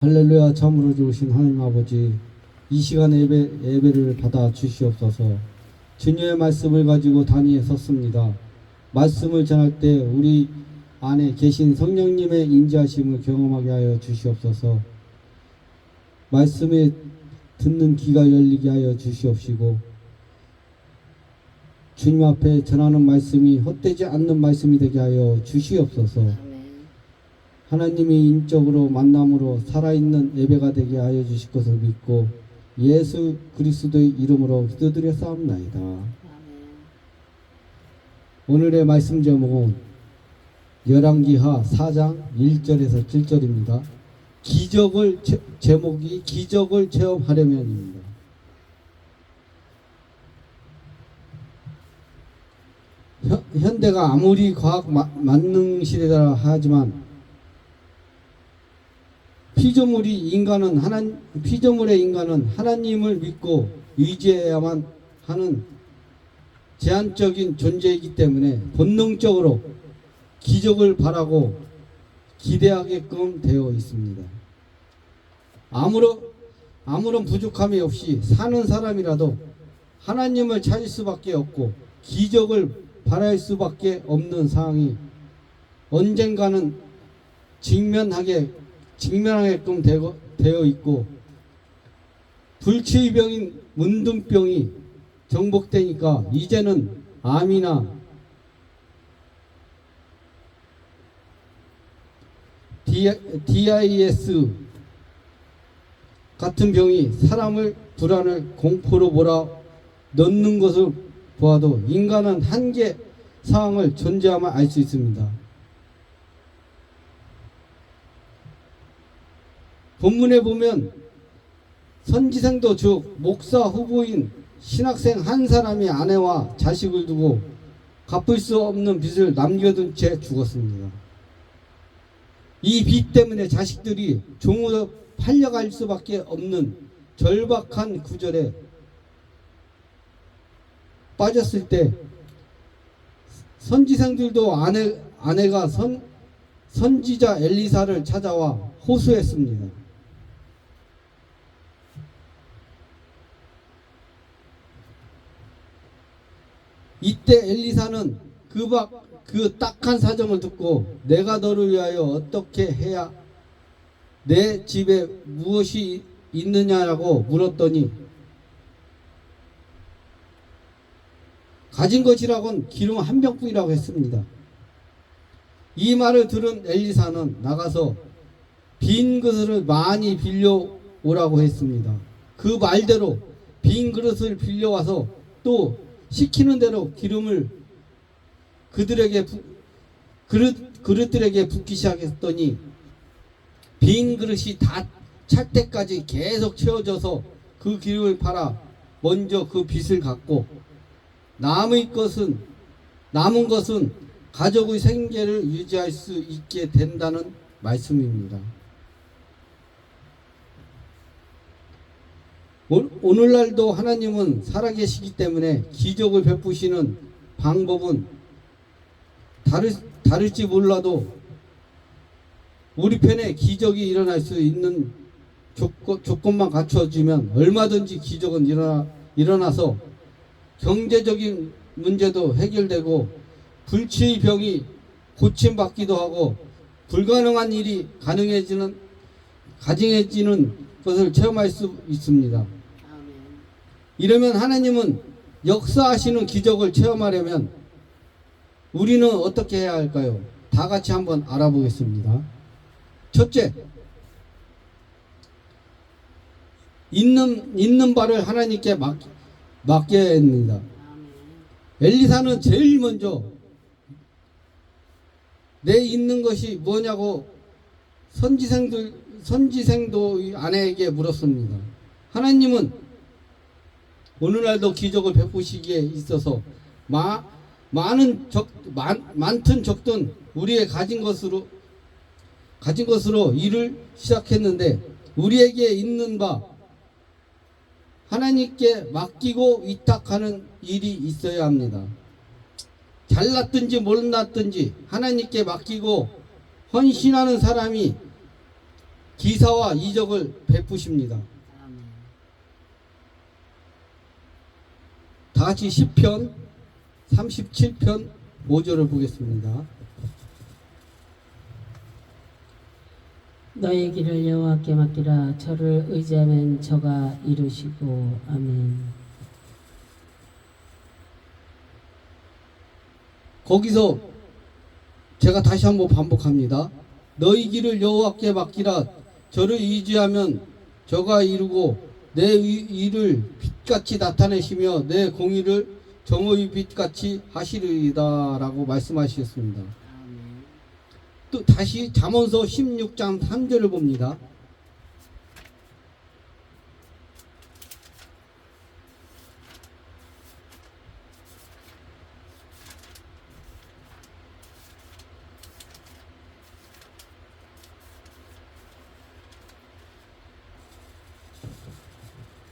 할렐루야. 참으로 좋으신 하나님 아버지, 이 시간 예배를 받아 주시옵소서. 주님의 말씀을 가지고 단위에 섰습니다. 말씀을 전할 때 우리 안에 계신 성령님의 인지하심을 경험하게 하여 주시옵소서. 말씀에 듣는 귀가 열리게 하여 주시옵시고, 주님 앞에 전하는 말씀이 헛되지 않는 말씀이 되게 하여 주시옵소서. 하나님이 인적으로 만남으로 살아있는 예배가 되게 하여 주실 것을 믿고 예수 그리스도의 이름으로 기도드려 싸움나이다. 오늘의 말씀 제목은 열왕기하 4장 1절에서 7절입니다. 제목이 기적을 체험하려면입니다. 현대가 아무리 과학 만능 시대라 하지만 피조물의 인간은 하나님을 믿고 의지해야만 하는 제한적인 존재이기 때문에 본능적으로 기적을 바라고 기대하게끔 되어 있습니다. 아무런 부족함이 없이 사는 사람이라도 하나님을 찾을 수밖에 없고 기적을 바랄 수밖에 없는 상황이 언젠가는 직면하게끔 되어 있고, 불치병인 문둥병이 정복되니까 이제는 암이나 DIS 같은 병이 사람을 불안을 공포로 몰아넣는 것을 보아도 인간은 한계 상황을 존재함을 알 수 있습니다. 본문에 보면 선지생도 즉 목사 후보인 신학생 한 사람이 아내와 자식을 두고 갚을 수 없는 빚을 남겨둔 채 죽었습니다. 이 빚 때문에 자식들이 종으로 팔려갈 수밖에 없는 절박한 구절에 빠졌을 때 선지생들도 아내가 선지자 엘리사를 찾아와 호소했습니다. 이때 엘리사는 그 딱한 사정을 듣고 내가 너를 위하여 어떻게 해야 내 집에 무엇이 있느냐라고 물었더니 가진 것이라곤 기름 한 병뿐이라고 했습니다. 이 말을 들은 엘리사는 나가서 빈 그릇을 많이 빌려오라고 했습니다. 그 말대로 빈 그릇을 빌려와서 또 시키는 대로 기름을 그릇들에게 붓기 시작했더니 빈 그릇이 다 찰 때까지 계속 채워져서 그 기름을 팔아 먼저 그 빚을 갚고 남은 것은 가족의 생계를 유지할 수 있게 된다는 말씀입니다. 오늘날도 하나님은 살아계시기 때문에 기적을 베푸시는 방법은 다를지 몰라도 우리 편에 기적이 일어날 수 있는 조건만 갖춰지면 얼마든지 기적은 일어나서 경제적인 문제도 해결되고 불치의 병이 고침받기도 하고 불가능한 일이 가능해지는 것을 체험할 수 있습니다. 이러면 하나님은 역사하시는 기적을 체험하려면 우리는 어떻게 해야 할까요? 다 같이 한번 알아보겠습니다. 첫째, 있는 바를 하나님께 맡겨야 합니다. 엘리사는 제일 먼저 내 있는 것이 뭐냐고 선지생도 아내에게 물었습니다. 하나님은 오늘날도 기적을 베푸시기에 있어서 많든 적든 우리의 가진 것으로 일을 시작했는데 우리에게 있는 바 하나님께 맡기고 위탁하는 일이 있어야 합니다. 잘났든지 못났든지 하나님께 맡기고 헌신하는 사람이 기사와 이적을 베푸십니다. 아멘. 다 같이 시편 37편 5절을 보겠습니다. 너의 길을 여호와께 맡기라. 저를 의지하면 저가 이루시고. 아멘. 거기서 제가 다시 한번 반복합니다. 너희 길을 여호와께 맡기라. 저를 의지하면 저가 이루고 내 일을 빛같이 나타내시며 내 공의를 정오의 빛같이 하시리이다 라고 말씀하셨습니다. 아멘. 또 다시 잠언서 16장 3절을 봅니다.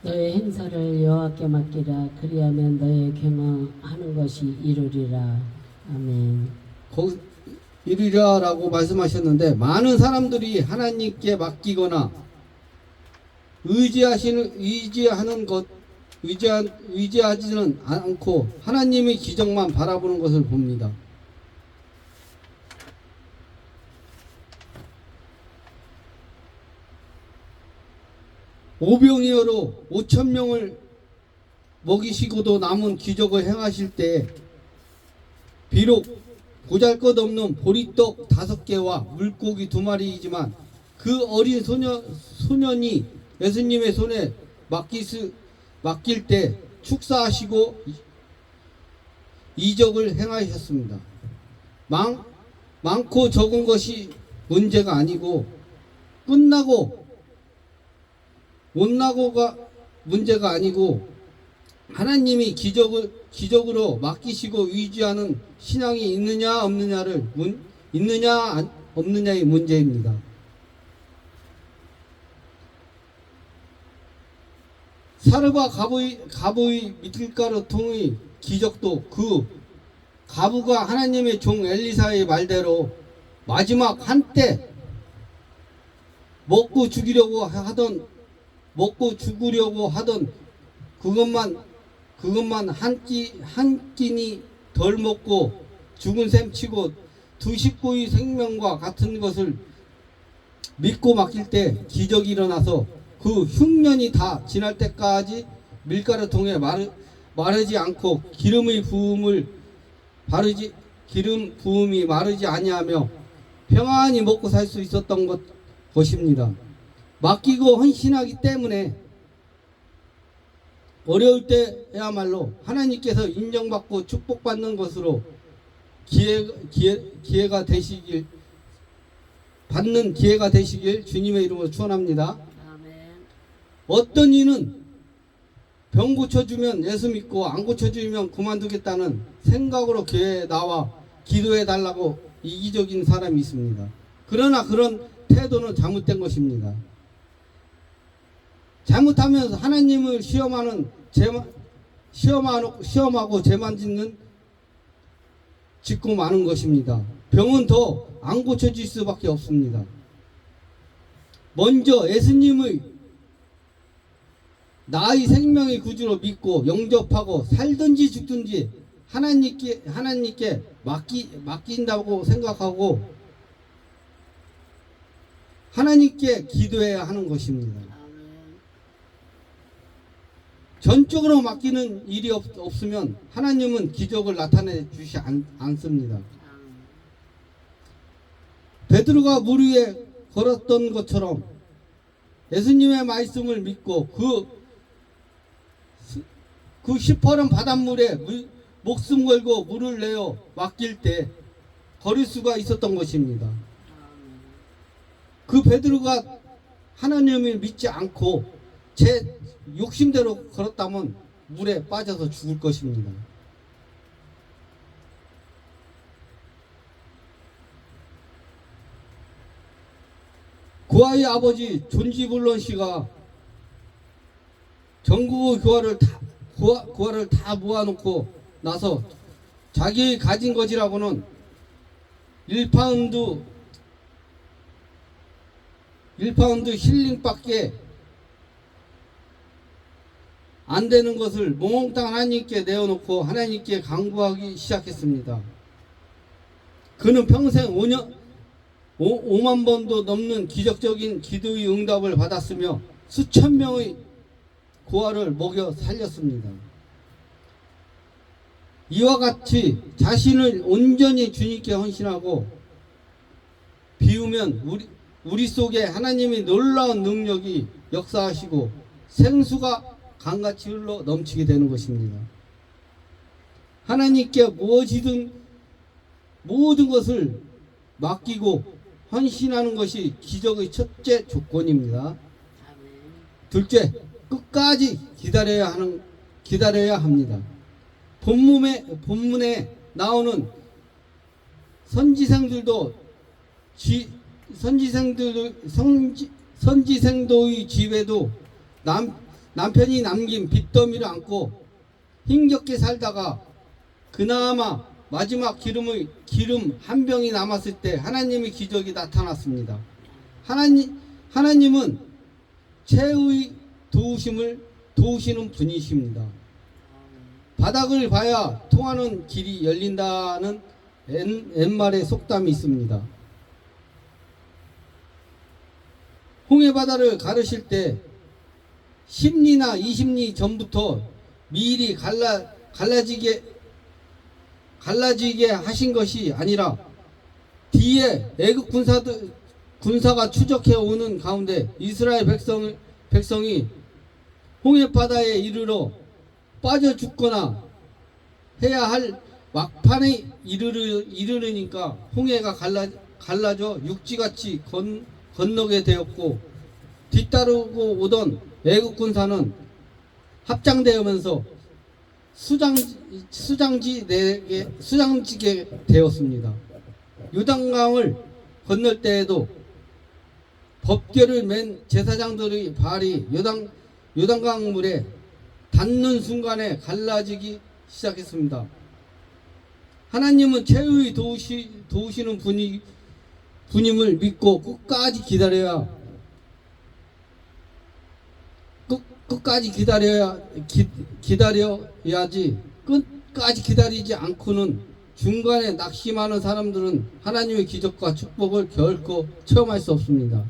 너의 행사를 여호와께 맡기라. 그리하면 너의 경영하는 것이 이루리라. 아멘. 거기 이르리라라고 말씀하셨는데, 많은 사람들이 하나님께 맡기거나 의지하는 것 의지하지는 않고 하나님의 기적만 바라보는 것을 봅니다. 오병이어로 5,000명을 먹이시고도 남은 기적을 행하실 때 비록 보잘것없는 보리떡 5개와 물고기 2마리이지만 그 어린 소년이 예수님의 손에 맡길 때 축사하시고 이적을 행하셨습니다. 많고 적은 것이 문제가 아니고 끝나고 못 나고가 문제가 아니고 하나님이 기적으로 맡기시고 의지하는 신앙이 있느냐 없느냐의 문제입니다. 사르바 가부의 미들가루 통의 기적도 그 가부가 하나님의 종 엘리사의 말대로 마지막 한때 먹고 죽으려고 하던 그것만 한 끼니 덜 먹고 죽은 셈 치고 두 식구의 생명과 같은 것을 믿고 맡길 때 기적이 일어나서 그 흉년이 다 지날 때까지 밀가루통에 마르지 않고 기름 부음이 마르지 아니하며 평안히 먹고 살 수 있었던 것입니다. 맡기고 헌신하기 때문에 어려울 때야말로 하나님께서 인정받고 축복받는 것으로 기회가 되시길 주님의 이름으로 축원합니다. 아멘. 어떤 이는 병 고쳐주면 예수 믿고 안 고쳐주면 그만두겠다는 생각으로 교회에 나와 기도해 달라고 이기적인 사람이 있습니다. 그러나 그런 태도는 잘못된 것입니다. 잘못하면서 하나님을 시험하고 죄만 짓고 마는 것입니다. 병은 더 안 고쳐질 수밖에 없습니다. 먼저 예수님의 나의 생명의 구주로 믿고 영접하고 살든지 죽든지 하나님께 맡긴다고 생각하고 하나님께 기도해야 하는 것입니다. 전적으로 맡기는 일이 없으면 하나님은 기적을 나타내 주시 않습니다. 베드로가 물 위에 걸었던 것처럼 예수님의 말씀을 믿고 그 시퍼런 바닷물에 목숨 걸고 물을 내어 맡길 때 걸을 수가 있었던 것입니다. 그 베드로가 하나님을 믿지 않고 제 욕심대로 걸었다면 물에 빠져서 죽을 것입니다. 그 아이의 아버지 존지불런 씨가 전국의 교화를 다 모아놓고 나서 자기 가진 것이라고는 1파운드 1파운드 힐링밖에 안 되는 것을 몽땅 하나님께 내어놓고 하나님께 간구하기 시작했습니다. 그는 평생 5만 번도 넘는 기적적인 기도의 응답을 받았으며 수천 명의 고아를 먹여 살렸습니다. 이와 같이 자신을 온전히 주님께 헌신하고 비우면 우리 속에 하나님의 놀라운 능력이 역사하시고 생수가 강같이 흘러 넘치게 되는 것입니다. 하나님께 무엇이든 모든 것을 맡기고 헌신하는 것이 기적의 첫째 조건입니다. 둘째, 끝까지 기다려야 합니다. 본문에 나오는 선지생도의 집에도 남편이 남긴 빚더미를 안고 힘겹게 살다가 그나마 마지막 기름 한 병이 남았을 때 하나님의 기적이 나타났습니다. 하나님은 최후의 도우시는 분이십니다. 바닥을 봐야 통하는 길이 열린다는 옛말의 속담이 있습니다. 홍해바다를 가르실 때 10리나 20리 전부터 미리 갈라지게 하신 것이 아니라 뒤에 애국 군사가 추적해 오는 가운데 이스라엘 백성이 홍해바다에 이르러 빠져 죽거나 해야 할 막판에 이르르니까 홍해가 갈라져 육지같이 건너게 되었고 뒤따르고 오던 애국 군사는 합장되면서 수장지게 되었습니다. 요단강을 건널 때에도 법궤를 맨 제사장들의 발이 요단강 물에 닿는 순간에 갈라지기 시작했습니다. 하나님은 최후의 도우시는 분임을 믿고 끝까지 기다려야지. 끝까지 기다리지 않고는 중간에 낙심하는 사람들은 하나님의 기적과 축복을 결코 체험할 수 없습니다.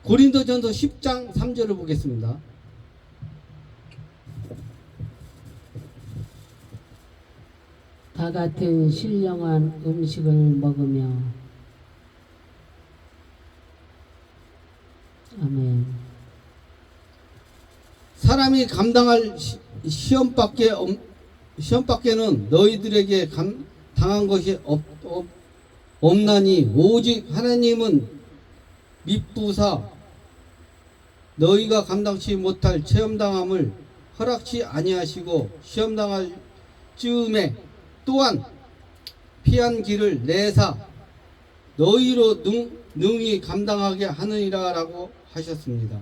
고린도전서 10장 3절을 보겠습니다. 다 같은 신령한 음식을 먹으며 아멘. 사람이 감당할 시험밖에는 너희들에게 당한 것이 없나니 오직 하나님은 미쁘사 너희가 감당치 못할 체험당함을 허락치 아니하시고 시험당할 즈음에 또한 피한 길을 내사 너희로 능히 감당하게 하느니라 라고 하셨습니다.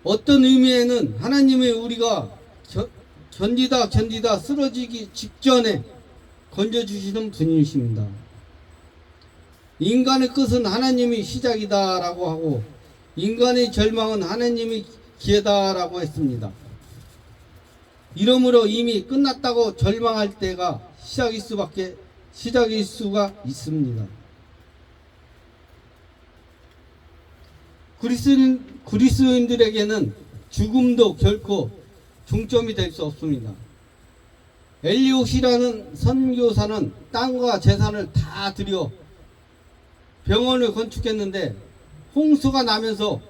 어떤 의미에는 하나님의 우리가 견디다 쓰러지기 직전에 건져주시는 분이십니다. 인간의 끝은 하나님의 시작이다 라고 하고 인간의 절망은 하나님의 기회다 라고 했습니다. 이러므로 이미 끝났다고 절망할 때가 시작일 수가 있습니다. 그리스도인들에게는 죽음도 결코 종점이 될 수 없습니다. 엘리옷이라는 선교사는 땅과 재산을 다 들여 병원을 건축했는데 홍수가 나면서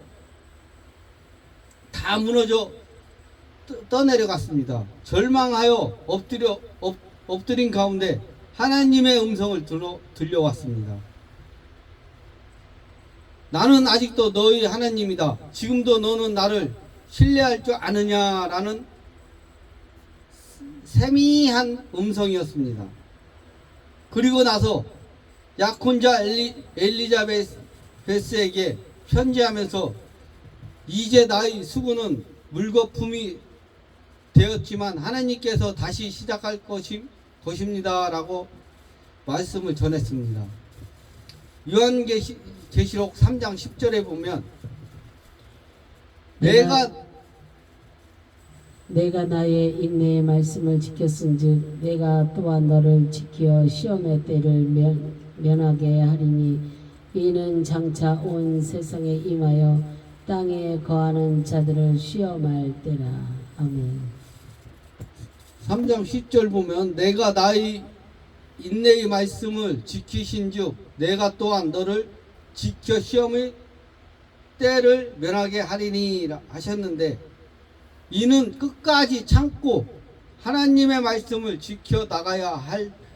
다 무너져 떠내려갔습니다. 절망하여 엎드린 가운데 하나님의 음성을 들려왔습니다. 나는 아직도 너희 하나님이다. 지금도 너는 나를 신뢰할 줄 아느냐라는 세미한 음성이었습니다. 그리고 나서 약혼자 엘리자베스에게 편지하면서 이제 나의 수고는 물거품이 되었지만 하나님께서 다시 시작할 것입니다 라고 말씀을 전했습니다. 요한계시록 3장 10절에 보면 내가 나의 인내의 말씀을 지켰은즉 내가 또한 너를 지켜 시험의 때를 면하게 하리니 이는 장차 온 세상에 임하여 땅에 거하는 자들을 시험할 때라. 아멘. 3장 10절 보면 내가 나의 인내의 말씀을 지키신즉 내가 또한 너를 지켜 시험의 때를 면하게 하리니 하셨는데, 이는 끝까지 참고 하나님의 말씀을 지켜 나가야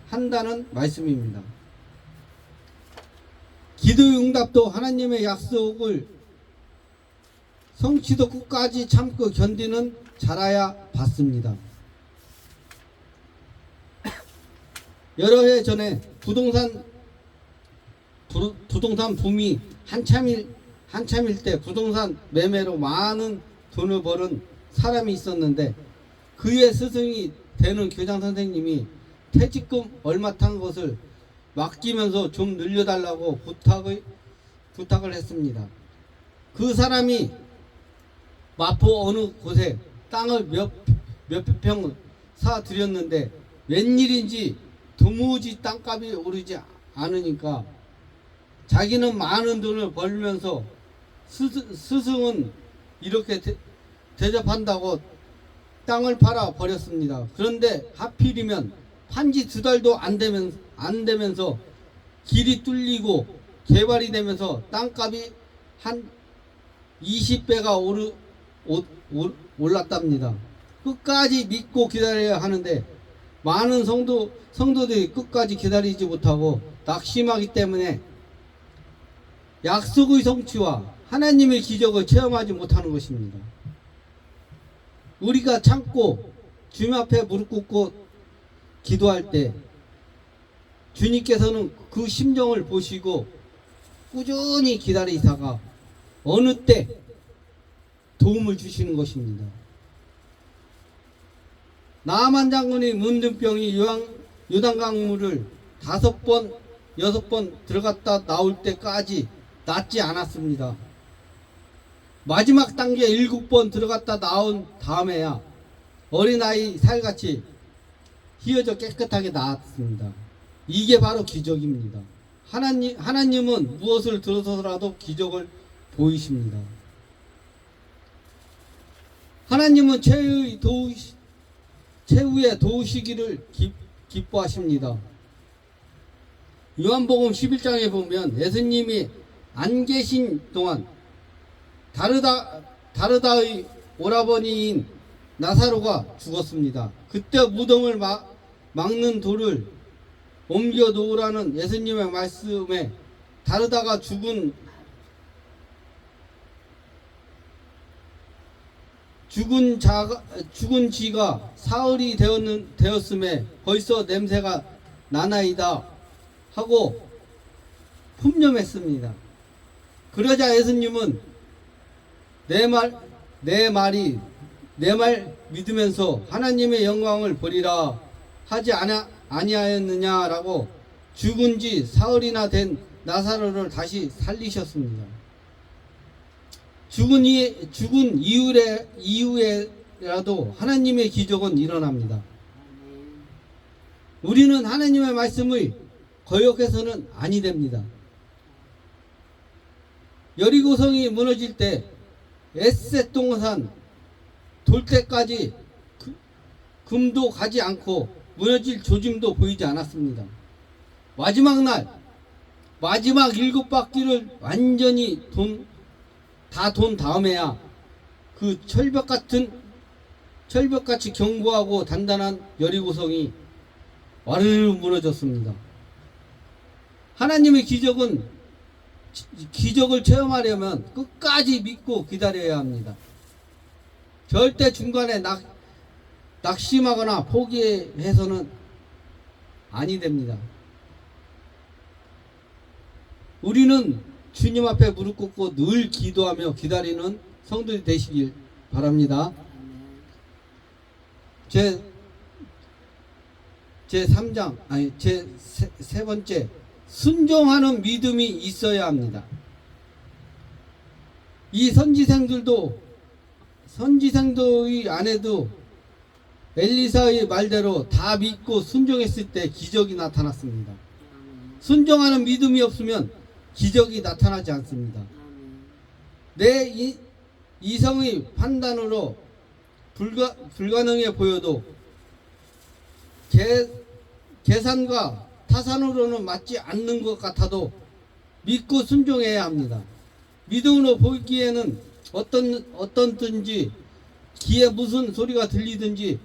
한다는 말씀입니다. 기도의 응답도 하나님의 약속을 성취도 끝까지 참고 견디는 자라야 받습니다. 여러 해 전에 부동산 붐이 한참일 때 부동산 매매로 많은 돈을 버는 사람이 있었는데, 그의 스승이 되는 교장 선생님이 퇴직금 얼마 탄 것을 맡기면서 좀 늘려달라고 부탁을 했습니다. 그 사람이 마포 어느 곳에 땅을 몇백 평 사들였는데 웬일인지 도무지 땅값이 오르지 않으니까 자기는 많은 돈을 벌면서 스승은 이렇게 대접한다고 땅을 팔아 버렸습니다. 그런데 하필이면 판지 2달도 안 되면서 길이 뚫리고 개발이 되면서 땅값이 한 20배가 올랐답니다. 끝까지 믿고 기다려야 하는데 많은 성도들이 끝까지 기다리지 못하고 낙심하기 때문에 약속의 성취와 하나님의 기적을 체험하지 못하는 것입니다. 우리가 참고 주님 앞에 무릎 꿇고 기도할 때 주님께서는 그 심정을 보시고 꾸준히 기다리다가 어느 때 도움을 주시는 것입니다. 나만 장군이 문둥병이 요단강물을 5번, 6번 들어갔다 나올 때까지 낫지 않았습니다. 마지막 단계 7번 들어갔다 나온 다음에야 어린아이 살같이 휘어져 깨끗하게 나았습니다. 이게 바로 기적입니다. 하나님은 무엇을 들어서라도 기적을 보이십니다. 하나님은 최후의 도우시기를 기뻐하십니다. 요한복음 11장에 보면 예수님이 안 계신 동안 다르다의 오라버니인 나사로가 죽었습니다. 그때 무덤을 막는 돌을 옮겨 놓으라는 예수님의 말씀에 다르다가 죽은 지가 사흘이 되었음에 벌써 냄새가 나나이다 하고 품념했습니다. 그러자 예수님은 내 말 믿으면서 하나님의 영광을 보리라 하지 아니하였느냐라고 죽은 지 사흘이나 된 나사로를 다시 살리셨습니다. 죽은 이후에라도 하나님의 기적은 일어납니다. 우리는 하나님의 말씀을 거역해서는 아니 됩니다. 여리고성이 무너질 때 에셋동산 돌 때까지 금도 가지 않고 무너질 조짐도 보이지 않았습니다. 마지막 날 마지막 7바퀴를 완전히 돈 다음에야 그 철벽같이 견고하고 단단한 여리고성이 와르르 무너졌습니다. 하나님의 기적을 체험하려면 끝까지 믿고 기다려야 합니다. 절대 중간에 낙심하거나 포기해서는 아니 됩니다. 우리는 주님 앞에 무릎 꿇고 늘 기도하며 기다리는 성도들이 되시길 바랍니다. 제 3장 아니 세 번째, 순종하는 믿음이 있어야 합니다. 이 선지생도의 아내도 엘리사의 말대로 다 믿고 순종했을 때 기적이 나타났습니다. 순종하는 믿음이 없으면 기적이 나타나지 않습니다. 내 이성의 판단으로 불가능해 보여도 계산과 타산으로는 맞지 않는 것 같아도 믿고 순종해야 합니다. 믿음으로 보기에는 어떤든지 귀에 무슨 소리가 들리든지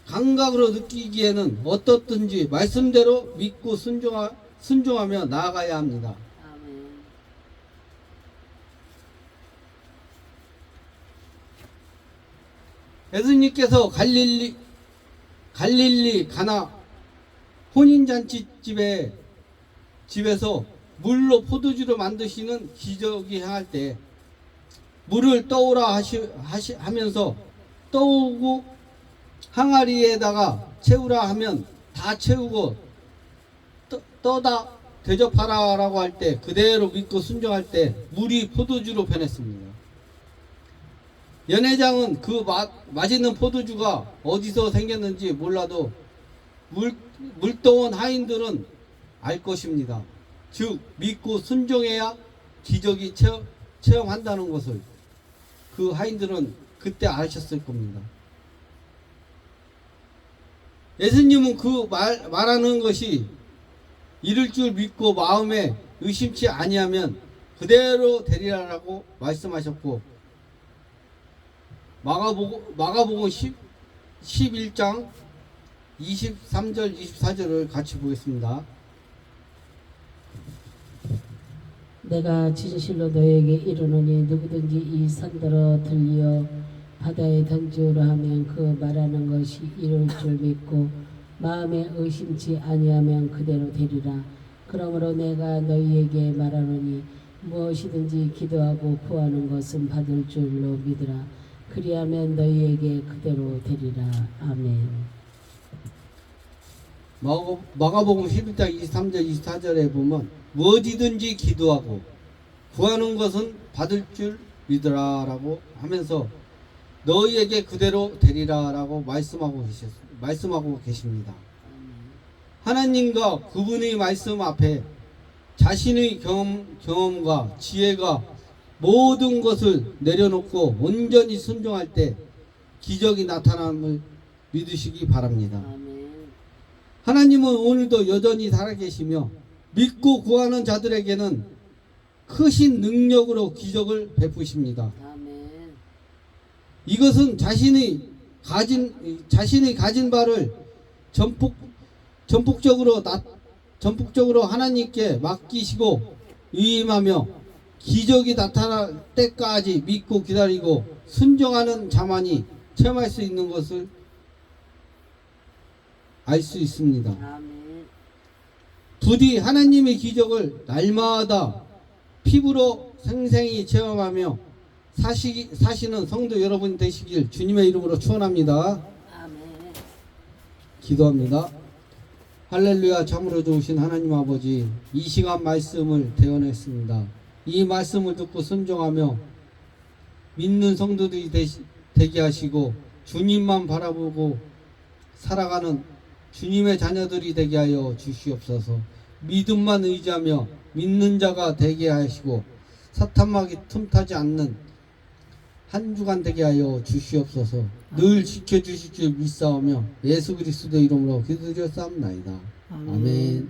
감각으로 느끼기에는 어떻든지 말씀대로 믿고 순종하며 나아가야 합니다. 예수님께서 갈릴리 가나 혼인잔치 집에서 물로 포도주를 만드시는 기적이 행할 때 물을 떠오라 하면서 떠오고 항아리에다가 채우라 하면 다 채우고 떠다 대접하라 라고 할 때 그대로 믿고 순종할 때 물이 포도주로 변했습니다. 연회장은 그 맛있는 포도주가 어디서 생겼는지 몰라도 물떠온 하인들은 알 것입니다. 즉 믿고 순종해야 기적이 체험한다는 것을 그 하인들은 그때 아셨을 겁니다. 예수님은 그 말하는 것이 이를 줄 믿고 마음에 의심치 아니하면 그대로 되리라라고 말씀하셨고, 마가복음 11장 23절 24절을 같이 보겠습니다. 내가 진실로 너에게 이르노니 누구든지 이 산더러 들리어 바다에 던지오라 하면 그 말하는 것이 이룰 줄 믿고 마음에 의심치 아니하면 그대로 되리라. 그러므로 내가 너희에게 말하노니 무엇이든지 기도하고 구하는 것은 받을 줄로 믿으라. 그리하면 너희에게 그대로 되리라. 아멘. 마가복음 11장 23절 24절에 보면 무엇이든지 기도하고 구하는 것은 받을 줄 믿으라라고 하면서 너희에게 그대로 되리라라고 말씀하고 계십니다. 하나님과 그분의 말씀 앞에 자신의 경험과 지혜가 모든 것을 내려놓고 온전히 순종할 때 기적이 나타남을 믿으시기 바랍니다. 하나님은 오늘도 여전히 살아계시며 믿고 구하는 자들에게는 크신 능력으로 기적을 베푸십니다. 이것은 자신이 가진 바를 전폭적으로 하나님께 맡기시고 위임하며 기적이 나타날 때까지 믿고 기다리고 순종하는 자만이 체험할 수 있는 것을 알 수 있습니다. 부디 하나님의 기적을 날마다 피부로 생생히 체험하며 사시는 성도 여러분 되시길 주님의 이름으로 축원합니다. 기도합니다. 할렐루야. 참으로 좋으신 하나님 아버지, 이 시간 말씀을 대언했습니다. 이 말씀을 듣고 순종하며 믿는 성도들이 되게 하시고 주님만 바라보고 살아가는 주님의 자녀들이 되게 하여 주시옵소서. 믿음만 의지하며 믿는 자가 되게 하시고 사탄막이 틈타지 않는 한 주간 되게 하여 주시옵소서. 늘 지켜주실 줄 믿사오며 예수 그리스도 이름으로 기도드렸사옵나이다. 아멘.